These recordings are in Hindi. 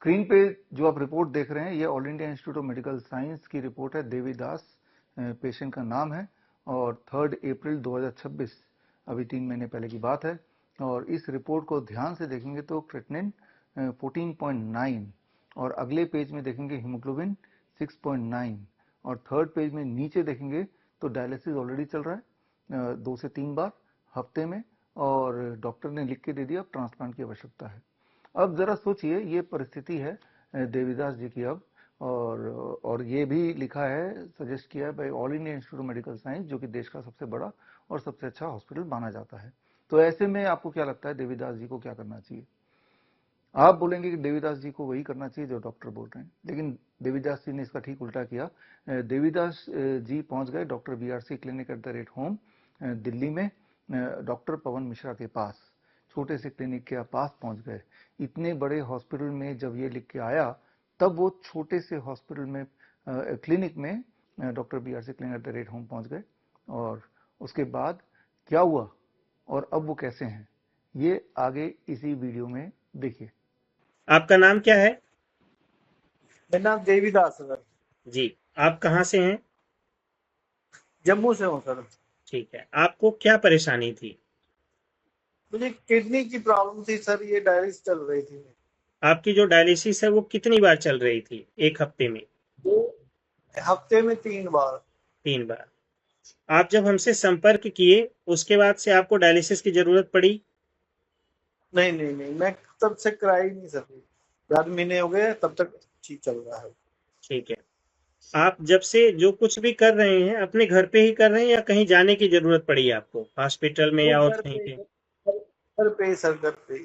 स्क्रीन पे जो आप रिपोर्ट देख रहे हैं ये all India institute of medical science की रिपोर्ट है। देवीदास पेशेंट का नाम है और 3 अप्रैल 2026 अभी 3 महीने पहले की बात है। और इस रिपोर्ट को ध्यान से देखेंगे तो क्रेटिनिन 14.9 और अगले पेज में देखेंगे हीमोग्लोबिन 6.9 और थर्ड पेज में नीचे देखेंगे तो डायलिसिस ऑलरेडी चल रहा है 2 से 3 बार हफ्ते में और डॉक्टर ने लिख के दे दिया अब ट्रांसप्लांट की आवश्यकता है। अब जरा सोचिए ये परिस्थिति है देवीदास जी की अब और ये भी लिखा है सजेस्ट किया है भाई all India institute of medical science जो कि देश का सबसे बड़ा और सबसे अच्छा हॉस्पिटल माना जाता है। तो ऐसे में आपको क्या लगता है देवीदास जी को क्या करना चाहिए? आप बोलेंगे कि देवीदास जी को वही करना चाहिए जो डॉक्टर बोल रहे हैं, लेकिन देवीदास जी ने इसका ठीक उल्टा किया। देवीदास जी पहुंच गए doctor BRC clinic at the rate home Delhi में डॉक्टर पवन मिश्रा के पास, छोटे से क्लिनिक के पास पहुंच गए। इतने बड़े हॉस्पिटल में जब ये लिख के आया तब वो छोटे से हॉस्पिटल में क्लिनिक में doctor BRC clinic at the rate home पहुंच गए और उसके बाद क्या हुआ और अब वो कैसे हैं ये आगे इसी वीडियो में देखिए। आपका नाम क्या है? मेरा नाम देवीदास है सर। जी, आप कहाँ से हैं? जम्मू से हूँ सर। ठीक है, आपको क्या परेशानी थी? मुझे किडनी की प्रॉब्लम थी सर, ये डायलिसिस चल रही थी। आपकी जो डायलिसिस है वो कितनी बार चल रही थी एक हफ्ते में? हफ्ते में 3 बार। 3 बार। आप जब हमसे संपर्क किए उसके बाद से आपको डायलिसिस की जरूरत पड़ी? नहीं, मैं तब से कराई नहीं सर, 4 महीने हो गए तब तक ठीक चल रहा है। ठीक है, आप जब से जो कुछ भी कर रहे हैं अपने घर पे ही कर रहे हैं या कहीं जाने की जरूरत पड़ी आपको हॉस्पिटल में या और कहीं पे? घर पे।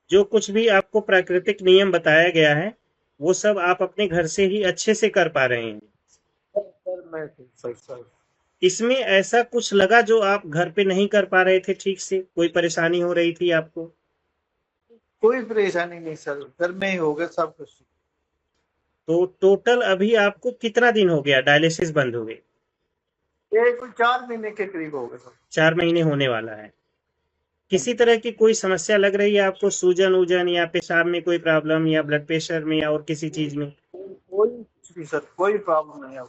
जो कुछ भी आपको प्राकृतिक नियम बताया गया है वो सब आप अपने घर से ही अच्छे से कर पा रहे हैं? सर इसमें ऐसा कुछ लगा जो आप घर पे नहीं कर पा रहे थे ठीक से, कोई परेशानी हो रही थी आपको? कोई परेशानी नहीं सर, घर में ही हो गया सब कुछ। तो टोटल अभी आपको कितना दिन हो गया डायलिसिस बंद हुए? ये कोई 4 महीने के करीब हो गए सर। 4 महीने होने वाला है। किसी तरह की कोई समस्या लग रही है आपको, सूजन उजन या पेशाब में कोई प्रॉब्लम या ब्लड प्रेशर में या और किसी चीज में? कोई सर कोई प्रॉब्लम नहीं है।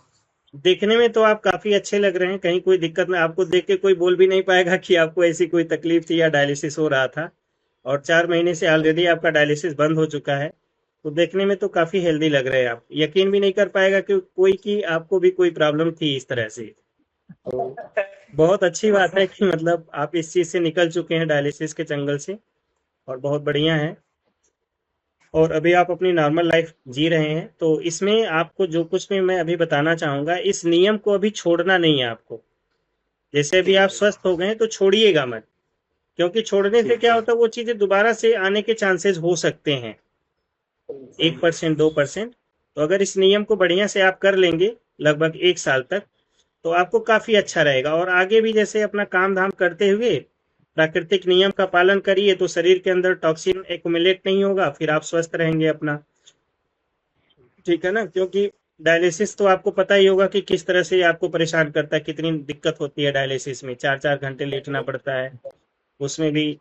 देखने में तो आप काफी अच्छे लग रहे हैं, कहीं कोई दिक्कत में आपको देख के कोई बोल भी नहीं पाएगा कि आपको ऐसी कोई तकलीफ थी या डायलिसिस हो रहा था। और 4 महीने से ऑलरेडी आपका डायलिसिस बंद हो चुका है, तो देखने में तो काफी हेल्दी लग रहे हैं आप। यकीन भी नहीं कर पाएगा कि कोई कि आपको भी कोई प्रॉब्लम थी इस तरह से। तो बहुत अच्छी बात है कि मतलब आप इस चीज से निकल चुके हैं डायलिसिस के जंगल से, और बहुत बढ़िया है। और अभी आप अपनी नॉर्मल लाइफ जी रहे हैं। तो इसमें आपको जो कुछ भी मैं अभी बताना चाहूंगा, इस नियम को अभी छोड़ना नहीं है आपको। जैसे अभी आप स्वस्थ हो गए तो छोड़िएगा मत, क्योंकि छोड़ने से क्या होता है वो चीजें दोबारा से आने के चांसेस हो सकते हैं 1% 2%। तो अगर इस नियम को बढ़िया से आप कर लेंगे लगभग 1 साल तक तो आपको काफी अच्छा रहेगा। और आगे भी जैसे अपना काम धाम करते हुए प्राकृतिक नियम का पालन करिए तो शरीर के अंदर टॉक्सिन एक्युमुलेट नहीं होगा, फिर आप स्वस्थ रहेंगे अपना। ठीक है ना? क्योंकि डायलिसिस तो आपको पता ही होगा कि किस तरह से आपको परेशान करता है, कितनी दिक्कत होती है डायलिसिस में। 4-4 घंटे लेटना पड़ता है, उसमें भी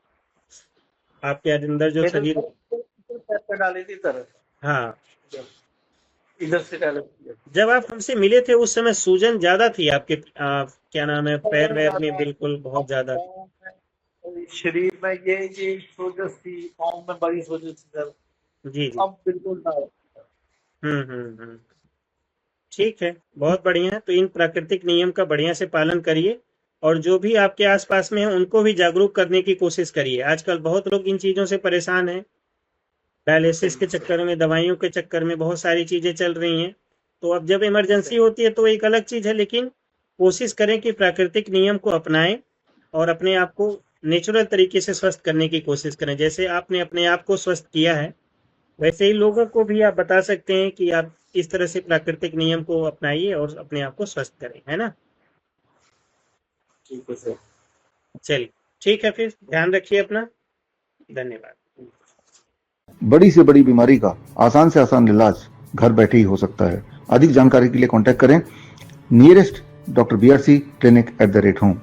आपके अंदर जो शरीर डाली थी सर। हाँ, इधर से डाले। जब आप हमसे मिले थे उस समय सूजन ज्यादा थी आपके क्या नाम है, पैर वैर में बिल्कुल बहुत ज्यादा शरीर में ये सोजस थी, पाँव में बड़ी सोजस थी सर। जी। अब बिल्कुल ना। ठीक है, बहुत बढ़िया है। तो इन प्राकृतिक नियम का बढ़िया से पालन करिए और जो भी आपके आसपास में है उनको भी जागरूक करने की कोशिश करिए। आजकल बहुत लोग इन चीजों से परेशान हैं, डायलिसिस के चक्कर में, दवाइयों के चक्कर में बहुत सारी चीजें चल रही हैं। तो अब जब इमरजेंसी होती है तो एक अलग चीज है, लेकिन कोशिश करें कि प्राकृतिक नियम को अपनाएं और अपने आप को नेचुरल तरीके से स्वस्थ करने की कोशिश करें। जैसे आपने अपने आप को स्वस्थ किया है वैसे ही लोगों को भी आप बता सकते हैं कि आप इस तरह से प्राकृतिक नियम को अपनाइए और अपने आप को स्वस्थ करें, है ना? ठीक है सर। चलिए ठीक है, फिर ध्यान रखिए अपना। धन्यवाद। बड़ी से बड़ी बीमारी का आसान से आसान इलाज घर बैठे ही हो सकता है। अधिक जानकारी के लिए कांटेक्ट करें nearest doctor BRC clinic at the rate home.